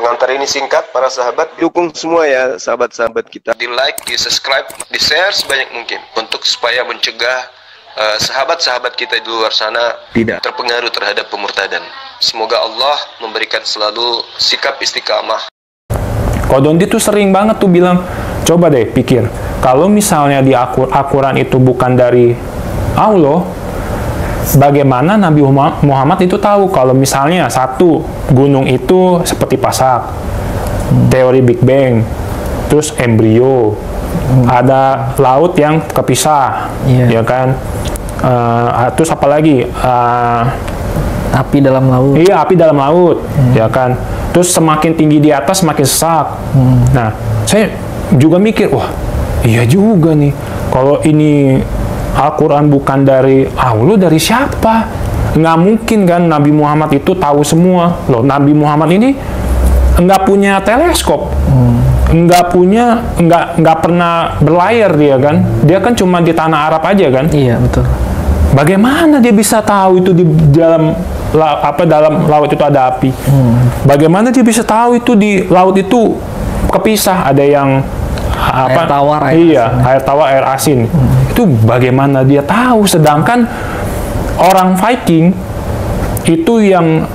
Pengantar ini singkat, para sahabat. Dukung semua ya sahabat-sahabat kita. Di like, di subscribe, di share sebanyak mungkin. Untuk supaya mencegah sahabat-sahabat kita di luar sana tidak terpengaruh terhadap pemurtadan. Semoga Allah memberikan selalu sikap istiqamah. Kodondi tuh sering banget tuh bilang, coba deh pikir, kalau misalnya di Al-Quran itu bukan dari Allah, bagaimana Nabi Muhammad itu tahu kalau misalnya satu gunung itu seperti pasak, teori Big Bang, terus embrio, ada laut yang kepisah, ya kan? Terus apa lagi? Api dalam laut. Iya, api dalam laut, ya kan? Terus semakin tinggi di atas semakin sesak. Nah, saya juga mikir, wah, iya juga nih. Kalau ini Al-Quran bukan dari Allah, dari siapa? Nggak mungkin kan Nabi Muhammad itu tahu semua. Loh, Nabi Muhammad ini nggak punya teleskop, nggak pernah berlayar dia kan. Dia kan cuma di tanah Arab aja kan. Iya, betul. Bagaimana dia bisa tahu itu di dalam dalam laut itu ada api? Bagaimana dia bisa tahu itu di laut itu kepisah, ada yang air tawar, air tawar, air asin. Itu bagaimana dia tahu? Sedangkan orang Viking itu yang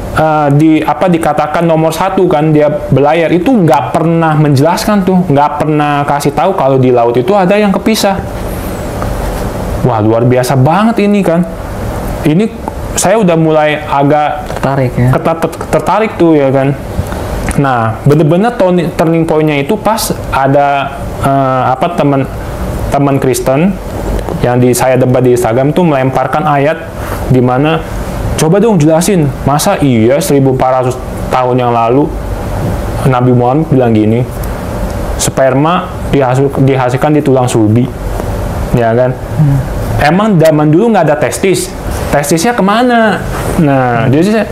dikatakan nomor satu kan, dia berlayar itu nggak pernah menjelaskan tuh, nggak pernah kasih tahu kalau di laut itu ada yang kepisah. Wah, luar biasa banget ini kan. Ini saya udah mulai agak tertarik tuh ya kan. Nah, bener-bener turning point-nya itu pas ada teman Kristen yang saya debat di Instagram tuh melemparkan ayat di mana coba dong jelasin, masa iya 1400 tahun yang lalu Nabi Muhammad bilang gini, sperma dihasilkan di tulang sulbi, ya kan? Emang zaman dulu nggak ada testisnya kemana? Nah, jadi saya,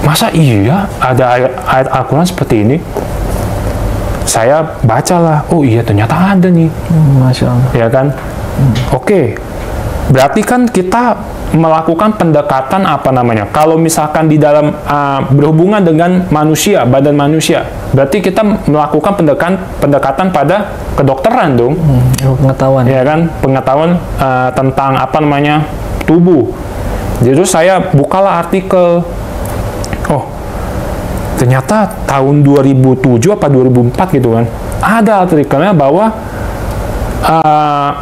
masa iya ada ayat Al-Quran seperti ini? Saya bacalah, oh iya ternyata ada nih. Masya Allah. Ya kan? Oke. Berarti kan kita melakukan pendekatan kalau misalkan di dalam berhubungan dengan manusia, badan manusia, berarti kita melakukan pendekatan pada kedokteran dong. Pengetahuan. Ya kan? Pengetahuan tentang tubuh. Jadi saya bukalah artikel. Oh, ternyata tahun 2007 apa 2004 gitu kan, ada artikelnya bahwa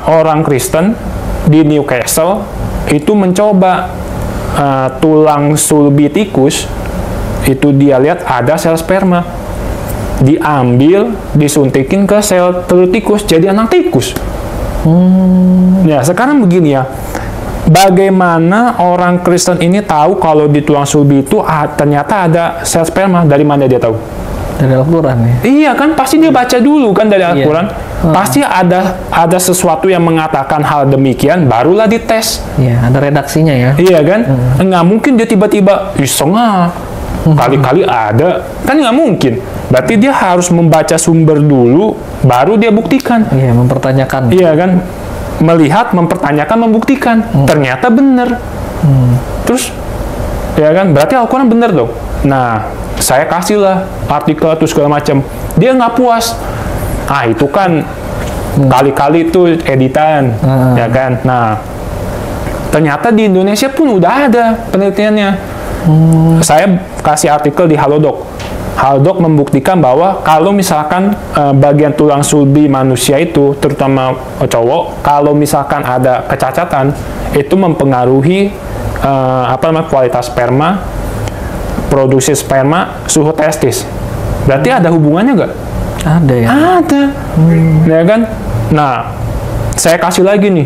orang Kristen di Newcastle itu mencoba tulang sulbi tikus, itu dia lihat ada sel sperma, diambil, disuntikin ke sel telur tikus, jadi anak tikus. Ya, sekarang begini ya, bagaimana orang Kristen ini tahu kalau di tulang sulbi itu ternyata ada sel sperma? Dari mana dia tahu? Dari Al-Quran ya? Iya kan, pasti dia baca dulu kan dari Al-Quran. Pasti ada sesuatu yang mengatakan hal demikian, barulah dites. Iya, ada redaksinya ya? Iya kan? Nggak mungkin dia tiba-tiba, iseng kali-kali ada. Kan nggak mungkin. Berarti dia harus membaca sumber dulu, baru dia buktikan. Iya, mempertanyakan. Iya kan? Melihat, mempertanyakan, membuktikan. Ternyata benar. Terus, ya kan? Berarti Al-Quran benar dong. Nah, saya kasihlah artikel atau segala macam. Dia nggak puas. Itu kan kali-kali itu editan, ya kan? Nah, ternyata di Indonesia pun udah ada penelitiannya. Saya kasih artikel di Halodoc. Halodoc membuktikan bahwa kalau misalkan bagian tulang sulbi manusia itu, terutama cowok, kalau misalkan ada kecacatan, itu mempengaruhi kualitas sperma, produksi sperma, suhu testis. Berarti ada hubungannya nggak? Ada ya? Ada. Ya kan? Nah, saya kasih lagi nih.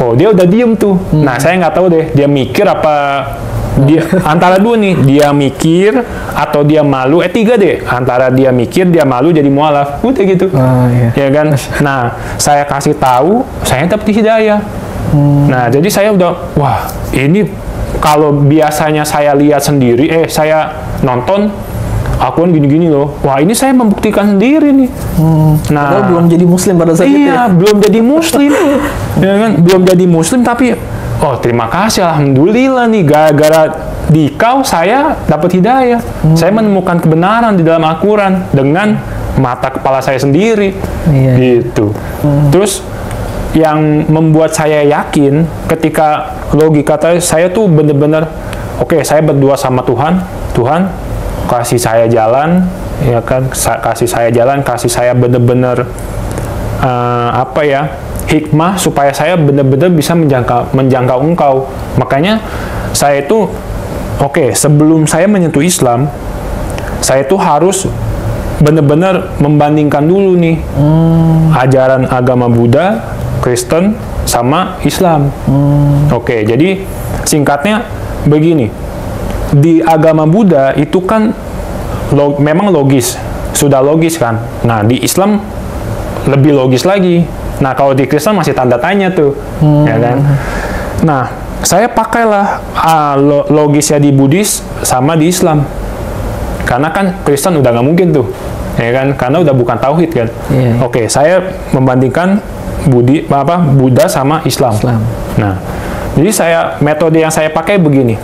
Oh, dia udah diem tuh. Nah, saya nggak tahu deh, dia mikir apa dia antara dua nih, dia mikir atau dia malu. Tiga deh, antara dia mikir, dia malu, jadi mualaf. Udah gitu. Iya. Ya kan? Nah, saya kasih tahu, saya dapat hidayah. Nah, jadi saya udah, wah, ini kalau biasanya saya lihat sendiri, saya nonton, aku kan gini-gini loh. Wah, ini saya membuktikan sendiri nih. Nah, padahal belum jadi muslim pada saat itu. Iya, belum jadi muslim. Ya kan? Belum jadi muslim, tapi Oh, terima kasih, alhamdulillah nih, gara-gara di kau saya dapat hidayah. Saya menemukan kebenaran di dalam Al-Quran dengan mata kepala saya sendiri. Iya. Gitu. Terus yang membuat saya yakin ketika logika saya tuh bener-bener, oke, saya berdua sama Tuhan, Tuhan kasih saya jalan, ya kan, kasih saya jalan, kasih saya bener-bener hikmah supaya saya benar-benar bisa menjangkau Engkau. Makanya saya itu sebelum saya menyentuh Islam, saya itu harus benar-benar membandingkan dulu nih ajaran agama Buddha, Kristen, sama Islam. Jadi singkatnya begini, di agama Buddha itu kan memang logis, sudah logis kan. Nah, di Islam lebih logis lagi. Nah, kalau di Kristen masih tanda tanya tuh, ya kan? Nah, saya pakailah logisnya di Buddhis sama di Islam. Karena kan Kristen udah nggak mungkin tuh, ya kan? Karena udah bukan tauhid kan. Yeah. Saya membandingkan Buddha sama Islam. Nah, jadi metode yang saya pakai begini.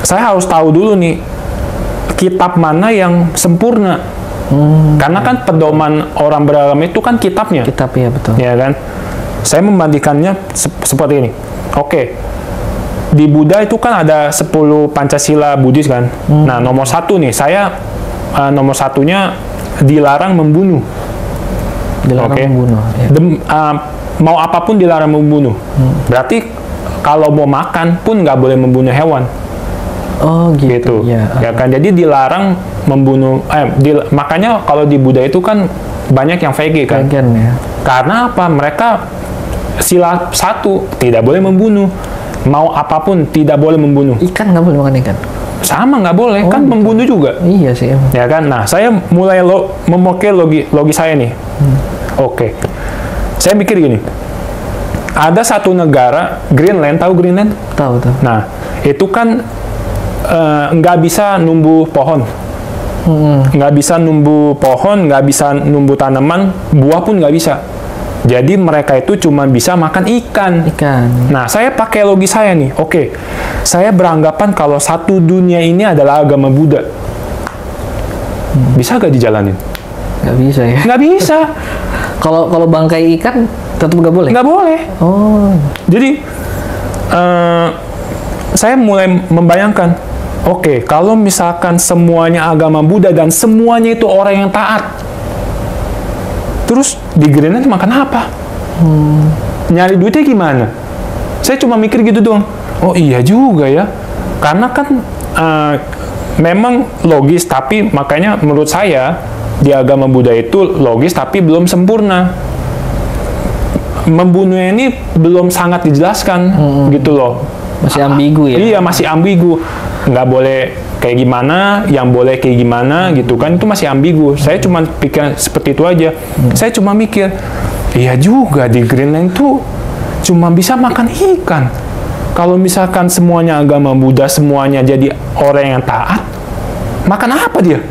Saya harus tahu dulu nih kitab mana yang sempurna. Karena kan pedoman orang beragama itu kan kitabnya. Kitab, ya betul. Ya kan? Saya membandingkannya seperti ini. Di Buddha itu kan ada 10 Pancasila Buddhis kan. Nah, nomor 1 nih, nomor 1-nya dilarang membunuh. Dilarang membunuh. Ya. Mau apapun dilarang membunuh. Berarti kalau mau makan pun nggak boleh membunuh hewan. Oh gitu. Ya kan, jadi dilarang membunuh. Makanya kalau di Buddha itu kan banyak yang vegan kan. Vegan, ya. Karena apa? Mereka sila 1 tidak boleh membunuh. Mau apapun tidak boleh membunuh. Ikan nggak boleh makan ikan. Sama nggak boleh, kan gitu. Membunuh juga. Iya sih. Ya kan. Nah, saya mulai memakai logi saya nih. Saya mikir gini. Ada satu negara, Greenland, tahu Greenland? Tahu. Nah, itu kan nggak bisa numbuh pohon, nggak bisa numbuh pohon, nggak bisa numbuh tanaman, buah pun nggak bisa. Jadi mereka itu cuma bisa makan ikan. Nah, saya pakai logi saya nih. Saya beranggapan kalau satu dunia ini adalah agama Buddha. Bisa nggak dijalanin? Nggak bisa ya? Nggak bisa. Kalau bangkai ikan tetap nggak boleh? Nggak boleh. Oh. Jadi saya mulai membayangkan, kalau misalkan semuanya agama Buddha dan semuanya itu orang yang taat, terus di Greenland makan apa? Nyari duitnya gimana? Saya cuma mikir gitu doang. Oh iya juga ya. Karena kan memang logis, tapi makanya menurut saya di agama Buddha itu logis tapi belum sempurna. Membunuhnya ini belum sangat dijelaskan gitu loh. Masih ambigu ya? Iya, masih ambigu. Nggak boleh kayak gimana, yang boleh kayak gimana gitu kan, itu masih ambigu. Saya cuma pikir seperti itu aja. Saya cuma mikir, iya juga di Greenland tuh cuma bisa makan ikan. Kalau misalkan semuanya agama Buddha, semuanya jadi orang yang taat, makan apa dia?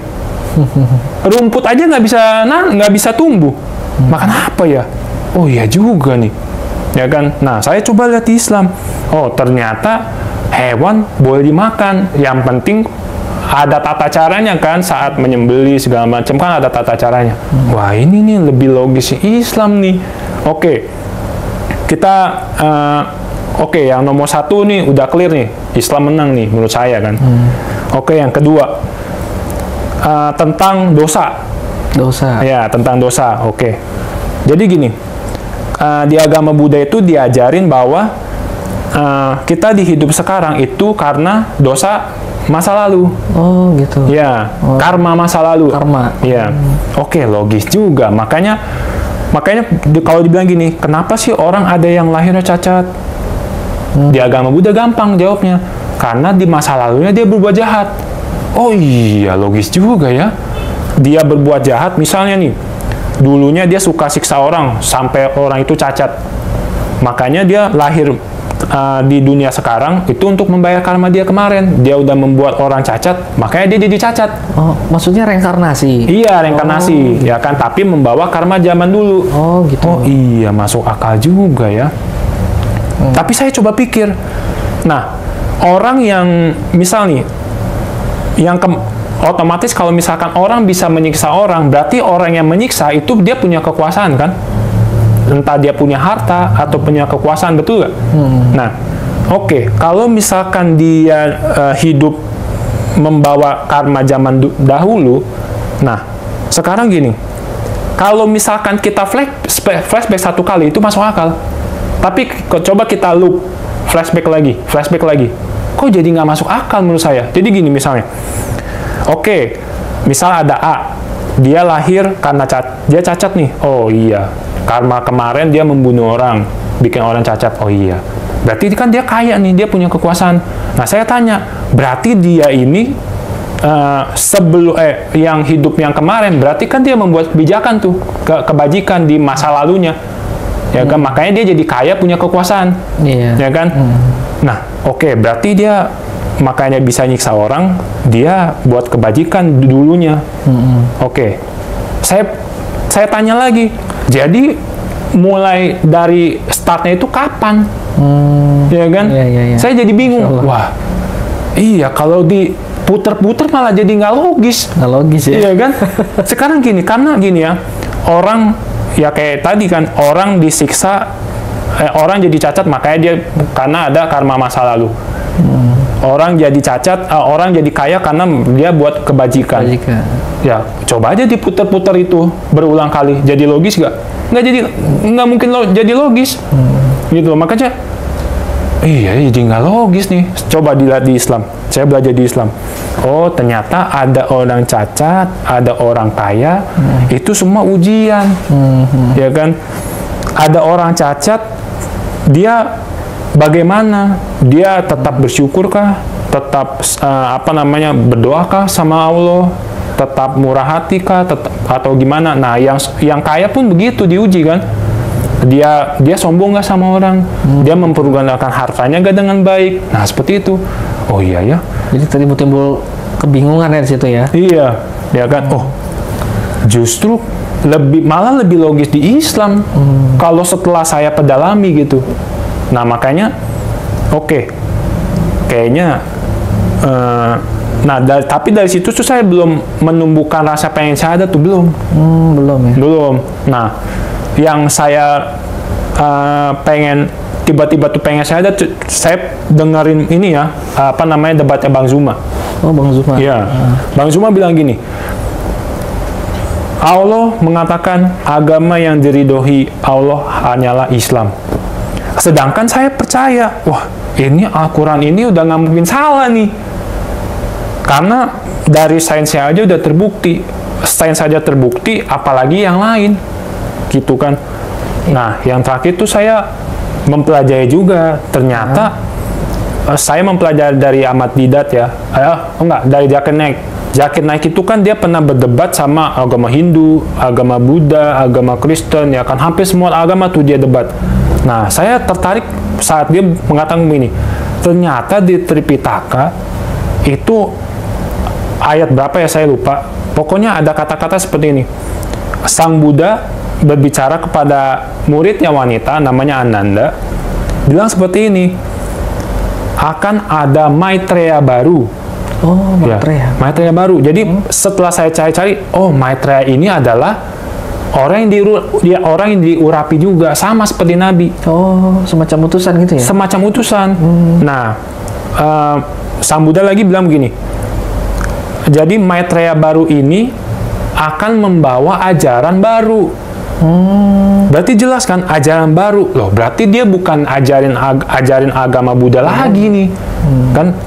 Rumput aja nggak bisa tumbuh. Makan apa ya? Oh iya juga nih. Ya kan? Nah, saya coba lihat di Islam. Oh, ternyata hewan boleh dimakan. Yang penting ada tata caranya kan, saat menyembelih segala macam kan ada tata caranya. Wah, ini nih lebih logis Islam nih. Kita yang nomor 1 nih udah clear nih, Islam menang nih menurut saya kan. Yang kedua tentang dosa. Ya, tentang dosa. Jadi gini, di agama Buddha itu diajarin bahwa kita di hidup sekarang itu karena dosa masa lalu. Oh gitu. Ya, karma masa lalu. Karma. Ya, logis juga. Makanya kalau dibilang gini, kenapa sih orang ada yang lahirnya cacat? Di agama Buddha gampang jawabnya, karena di masa lalunya dia berbuat jahat. Oh iya, logis juga ya. Dia berbuat jahat, misalnya nih, dulunya dia suka siksa orang sampai orang itu cacat. Makanya dia di dunia sekarang itu untuk membayar karma dia kemarin. Dia udah membuat orang cacat, makanya dia jadi cacat. Oh, maksudnya reinkarnasi? Iya, reinkarnasi, ya kan? Tapi membawa karma zaman dulu. Oh, gitu. Oh iya, masuk akal juga ya. Tapi saya coba pikir, nah, orang yang misal nih, yang otomatis kalau misalkan orang bisa menyiksa orang, berarti orang yang menyiksa itu dia punya kekuasaan kan? Entah dia punya harta atau punya kekuasaan, betul nggak? Nah, oke, kalau misalkan dia hidup membawa karma zaman dahulu, nah, sekarang gini, kalau misalkan kita flashback satu kali itu masuk akal, tapi coba kita loop, flashback lagi, kok jadi nggak masuk akal menurut saya? Jadi gini misalnya, oke, misal ada A, dia lahir karena dia cacat nih, oh iya, karma kemarin dia membunuh orang, bikin orang cacat. Oh iya. Berarti kan dia kaya nih, dia punya kekuasaan. Nah, saya tanya, berarti dia ini yang hidup yang kemarin, berarti kan dia membuat kebijakan tuh, kebajikan di masa lalunya. Ya kan? Makanya dia jadi kaya, punya kekuasaan. Iya. Ya kan? Nah, oke, berarti dia makanya bisa nyiksa orang, dia buat kebajikan dulunya. Oke. Saya tanya lagi, jadi mulai dari startnya itu kapan? Ya kan? Iya. Saya jadi bingung. Wah, iya, kalau diputer-puter malah jadi nggak logis. Nggak logis ya? Iya kan? Sekarang gini, karena gini ya, orang, ya kayak tadi kan, orang disiksa, orang jadi cacat makanya dia karena ada karma masa lalu. Orang jadi cacat, orang jadi kaya karena dia buat kebajikan. Ya, coba aja diputar-putar itu berulang kali. Jadi logis nggak mungkin jadi logis. Gitu loh. Makanya, iya, jadi nggak logis nih. Coba dilihat di Islam. Saya belajar di Islam. Oh, ternyata ada orang cacat, ada orang kaya. Itu semua ujian. Ya kan? Ada orang cacat, dia bagaimana? Dia tetap bersyukurkah? Tetap berdoakah sama Allah? Tetap murah hati kah? Atau gimana? Nah, yang kaya pun begitu diuji kan? Dia sombong nggak sama orang? Dia mempergunakan hartanya nggak dengan baik? Nah, seperti itu. Oh iya ya. Jadi tadi timbul kebingungan ya di situ ya? Iya, ya kan? Oh, justru malah lebih logis di Islam. Kalau setelah saya pedalami gitu. Nah, makanya, oke, kayaknya, tapi dari situ tuh saya belum menumbuhkan rasa pengen syahadat tuh, belum. Belum ya? Belum. Nah, yang saya tiba-tiba tuh pengen syahadat, saya dengerin ini ya, debatnya Bang Zuma. Oh, Bang Zuma. Iya. Bang Zuma bilang gini, Allah mengatakan agama yang diridhoi Allah hanyalah Islam. Sedangkan saya percaya, wah, ini Al-Quran ini udah nggak mungkin salah nih. Karena dari sainsnya aja udah terbukti. Sains saja terbukti, apalagi yang lain. Gitu kan. Nah, yang terakhir tuh saya mempelajari juga. Ternyata, saya mempelajari dari Ahmad Didat ya. Dari Zakir Naik. Zakir Naik itu kan dia pernah berdebat sama agama Hindu, agama Buddha, agama Kristen, ya kan. Hampir semua agama tuh dia debat. Nah, saya tertarik saat dia mengatakan begini, ternyata di Tripitaka itu ayat berapa ya saya lupa, pokoknya ada kata-kata seperti ini. Sang Buddha berbicara kepada muridnya wanita namanya Ananda, bilang seperti ini, akan ada Maitreya baru. Oh, Maitreya. Ya, Maitreya baru. Jadi setelah saya cari-cari, oh, Maitreya ini adalah orang yang diurapi juga, sama seperti Nabi. Oh, semacam utusan gitu ya? Semacam utusan. Nah, Sang Buddha lagi bilang begini, jadi Maitreya baru ini akan membawa ajaran baru. Berarti jelas kan, ajaran baru. Loh, berarti dia bukan ajarin agama Buddha lagi nih.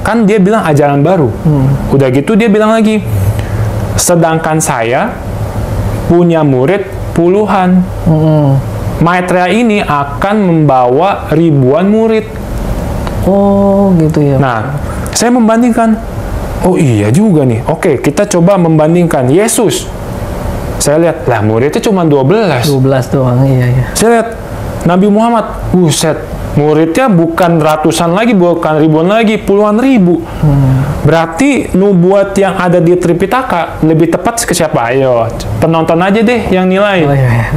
Kan dia bilang ajaran baru. Udah gitu dia bilang lagi, sedangkan saya punya murid puluhan. Maitreya ini akan membawa ribuan murid. Oh, gitu ya. Nah, saya membandingkan. Oh iya juga nih. Oke, kita coba membandingkan Yesus. Saya lihat, lah muridnya cuma 12. 12 doang, iya. Saya lihat Nabi Muhammad, buset, muridnya bukan ratusan lagi, bukan ribuan lagi, puluhan ribu. Berarti nubuat yang ada di Tripitaka lebih tepat ke siapa? Ayo, penonton aja deh yang nilai. Oh, iya.